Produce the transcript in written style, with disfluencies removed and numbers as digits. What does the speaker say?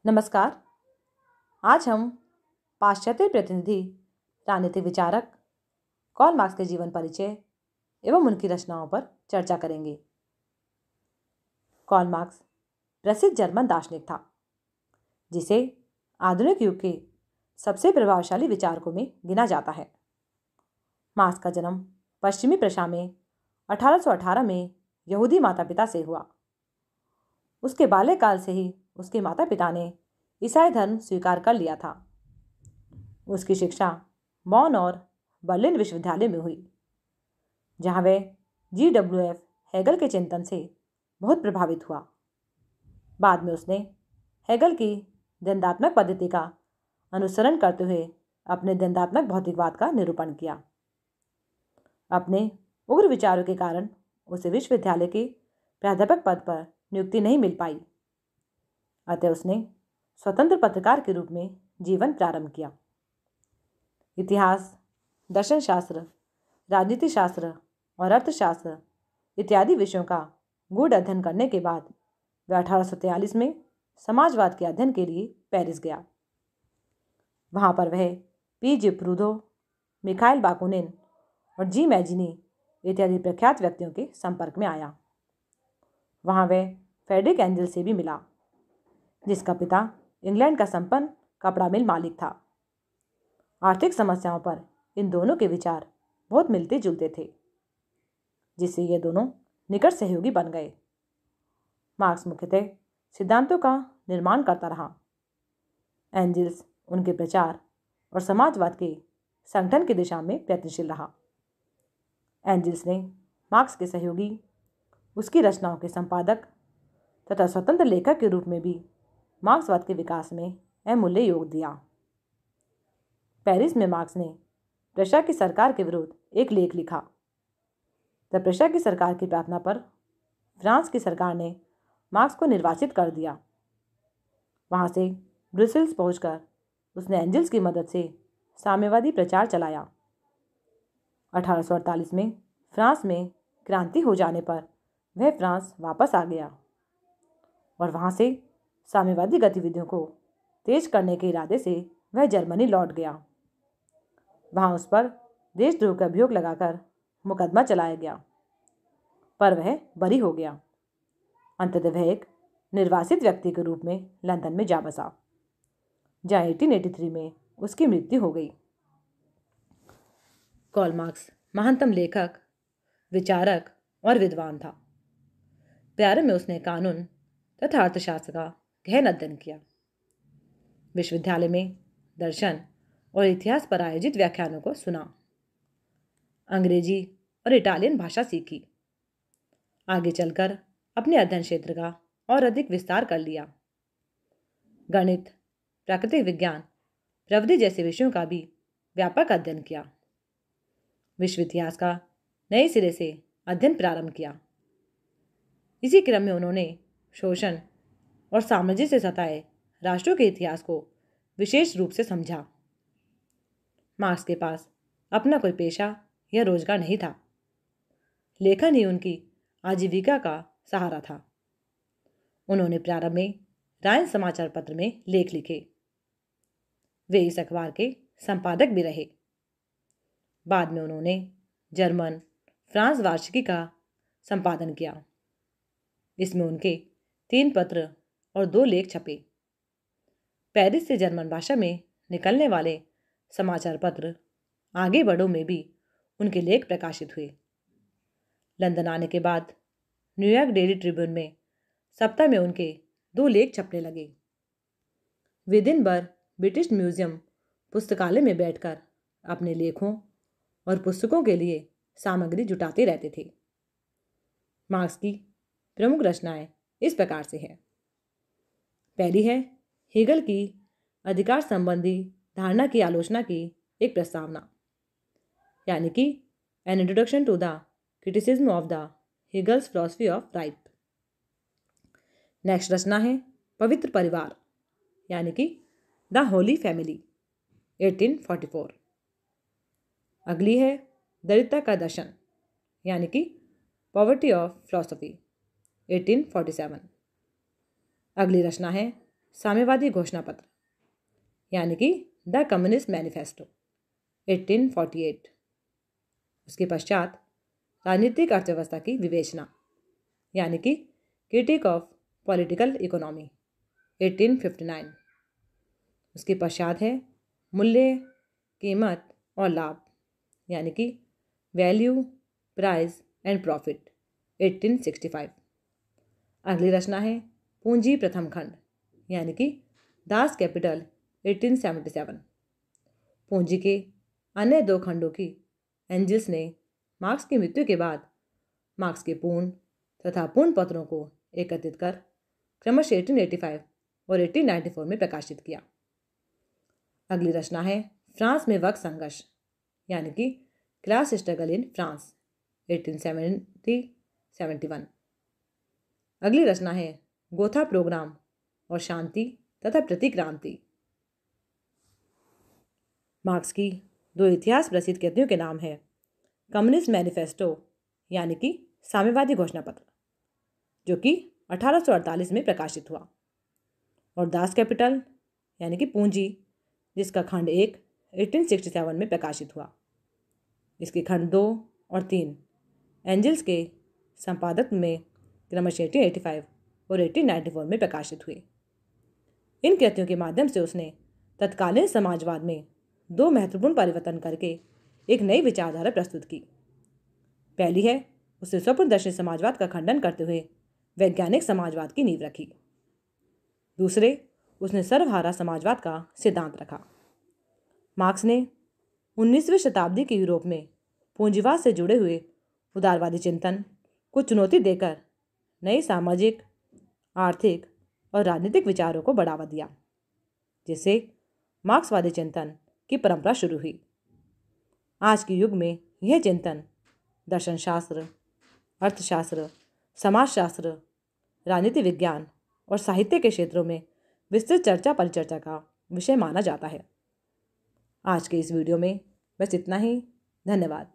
नमस्कार। आज हम पाश्चात्य प्रतिनिधि राजनीतिक विचारक कार्ल मार्क्स के जीवन परिचय एवं उनकी रचनाओं पर चर्चा करेंगे। कार्ल मार्क्स प्रसिद्ध जर्मन दार्शनिक था, जिसे आधुनिक युग के सबसे प्रभावशाली विचारकों में गिना जाता है। मार्क्स का जन्म पश्चिमी प्रशा में 1818 में यहूदी माता पिता से हुआ। उसके बाल्यकाल से ही उसके माता पिता ने ईसाई धर्म स्वीकार कर लिया था। उसकी शिक्षा बॉन और बर्लिन विश्वविद्यालय में हुई, जहाँ वह GWF हेगल के चिंतन से बहुत प्रभावित हुआ। बाद में उसने हेगल की द्वंद्वात्मक पद्धति का अनुसरण करते हुए अपने द्वंद्वात्मक भौतिकवाद का निरूपण किया। अपने उग्र विचारों के कारण उसे विश्वविद्यालय के प्राध्यापक पद पर नियुक्ति नहीं मिल पाई, अतः उसने स्वतंत्र पत्रकार के रूप में जीवन प्रारंभ किया। इतिहास, दर्शन शास्त्र, राजनीति शास्त्र और अर्थशास्त्र इत्यादि विषयों का गूढ़ अध्ययन करने के बाद वह 1843 में समाजवाद के अध्ययन के लिए पेरिस गया। वहाँ पर वह P.J. प्रूदो, मिखाइल बाकुनिन और जी मैजिनी इत्यादि प्रख्यात व्यक्तियों के संपर्क में आया। वहाँ वह फ्रेडरिक एंजल से भी मिला, जिसका पिता इंग्लैंड का संपन्न कपड़ा मिल मालिक था। आर्थिक समस्याओं पर इन दोनों के विचार बहुत मिलते जुलते थे, जिससे ये दोनों निकट सहयोगी बन गए। मार्क्स मुख्यतः सिद्धांतों का निर्माण करता रहा। एंजल्स उनके प्रचार और समाजवाद के संगठन की दिशा में प्रयत्नशील रहा। एंजल्स ने मार्क्स के सहयोगी, उसकी रचनाओं के संपादक तथा स्वतंत्र लेखक के रूप में भी मार्क्सवाद के विकास में अमूल्य योग दिया। पेरिस में मार्क्स ने प्रशा की सरकार के विरुद्ध एक लेख लिखा। तब प्रशा की सरकार की प्रार्थना पर फ्रांस की सरकार ने मार्क्स को निर्वासित कर दिया। वहाँ से ब्रुसेल्स पहुंचकर उसने एंजल्स की मदद से साम्यवादी प्रचार चलाया। 1848 में फ्रांस में क्रांति हो जाने पर वह फ्रांस वापस आ गया और वहाँ से साम्यवादी गतिविधियों को तेज करने के इरादे से वह जर्मनी लौट गया। वहाँ उस पर देशद्रोह का अभियोग लगाकर मुकदमा चलाया गया, पर वह बरी हो गया। अंततः वह एक निर्वासित व्यक्ति के रूप में लंदन में जा बसा, जहाँ 1883 में उसकी मृत्यु हो गई। कार्ल मार्क्स महानतम लेखक, विचारक और विद्वान था। प्रारंभ में उसने कानून तथा अर्थशास्त्र का गहन अध्ययन किया। विश्वविद्यालय में दर्शन और इतिहास पर आयोजित व्याख्यानों को सुना। अंग्रेजी और इटालियन भाषा सीखी। आगे चलकर अपने अध्ययन क्षेत्र का और अधिक विस्तार कर लिया। गणित, प्राकृतिक विज्ञान, प्रविधि जैसे विषयों का भी व्यापक अध्ययन किया। विश्व इतिहास का नए सिरे से अध्ययन प्रारंभ किया। इसी क्रम में उन्होंने शोषण और साम्राज्य से सताए राष्ट्रों के इतिहास को विशेष रूप से समझा। मार्क्स के पास अपना कोई पेशा या रोजगार नहीं था। लेखन ही उनकी आजीविका का सहारा था। उन्होंने प्रारंभ में रायन समाचार पत्र में लेख लिखे। वे इस अखबार के संपादक भी रहे। बाद में उन्होंने जर्मन फ्रांस वार्षिकी का संपादन किया। इसमें उनके 3 पत्र और 2 लेख छपे। पेरिस से जर्मन भाषा में निकलने वाले समाचार पत्र आगे बढ़ो में भी उनके लेख प्रकाशित हुए। लंदन आने के बाद न्यूयॉर्क डेली ट्रिब्यून में सप्ताह में उनके 2 लेख छपने लगे। वे दिन भर ब्रिटिश म्यूजियम पुस्तकालय में बैठकर अपने लेखों और पुस्तकों के लिए सामग्री जुटाते रहते थे। मार्क्स की प्रमुख रचनाएं इस प्रकार से हैं। पहली है हेगल की अधिकार संबंधी धारणा की आलोचना की एक प्रस्तावना, यानी कि an introduction to the criticism of the Hegel's philosophy of right. Next रचना है पवित्र परिवार, यानी कि द होली फैमिली, 1844। अगली है दरिद्रता का दर्शन, यानी कि पॉवर्टी ऑफ फिलॉसफी, 1847। अगली रचना है साम्यवादी घोषणा पत्र यानी कि द कम्युनिस्ट मैनिफेस्टो 1848। उसके पश्चात राजनीतिक अर्थव्यवस्था की विवेचना यानी कि क्रिटिक ऑफ पॉलिटिकल इकोनॉमी 1859। उसके पश्चात है मूल्य, कीमत और लाभ यानी कि वैल्यू, प्राइस एंड प्रॉफिट 1865। अगली रचना है पूंजी प्रथम खंड यानी कि दास कैपिटल 1877। पूंजी के अन्य दो खंडों की एंजल्स ने मार्क्स की मृत्यु के बाद मार्क्स के पूर्ण तथा पूर्ण पत्रों को एकत्रित कर क्रमशः 1885 और 1894 में प्रकाशित किया। अगली रचना है फ्रांस में वर्ग संघर्ष यानी कि क्लास स्ट्रगल इन फ्रांस 1870-71। अगली रचना है गोथा प्रोग्राम और शांति तथा प्रतिक्रांति। मार्क्स की दो इतिहास प्रसिद्ध कृतियों के नाम है कम्युनिस्ट मैनिफेस्टो यानी कि साम्यवादी घोषणा पत्र जो कि 1848 में प्रकाशित हुआ, और दास कैपिटल यानी कि पूंजी जिसका खंड 1 1867 में प्रकाशित हुआ। इसके खंड 2 और 3 एंजल्स के संपादक में क्रमशः 1885 और 1894 में प्रकाशित हुए। इन कृतियों के माध्यम से उसने तत्कालीन समाजवाद में दो महत्वपूर्ण परिवर्तन करके एक नई विचारधारा प्रस्तुत की। पहली है उसने स्वप्नदर्शी समाजवाद का खंडन करते हुए वैज्ञानिक समाजवाद की नींव रखी। दूसरे उसने सर्वहारा समाजवाद का सिद्धांत रखा। मार्क्स ने 19वीं शताब्दी के यूरोप में पूंजीवाद से जुड़े हुए उदारवादी चिंतन को चुनौती देकर नई सामाजिक, आर्थिक और राजनीतिक विचारों को बढ़ावा दिया, जिससे मार्क्सवादी चिंतन की परंपरा शुरू हुई। आज के युग में यह चिंतन दर्शनशास्त्र, अर्थशास्त्र, समाजशास्त्र, राजनीति विज्ञान और साहित्य के क्षेत्रों में विस्तृत चर्चा परिचर्चा का विषय माना जाता है। आज के इस वीडियो में बस इतना ही। धन्यवाद।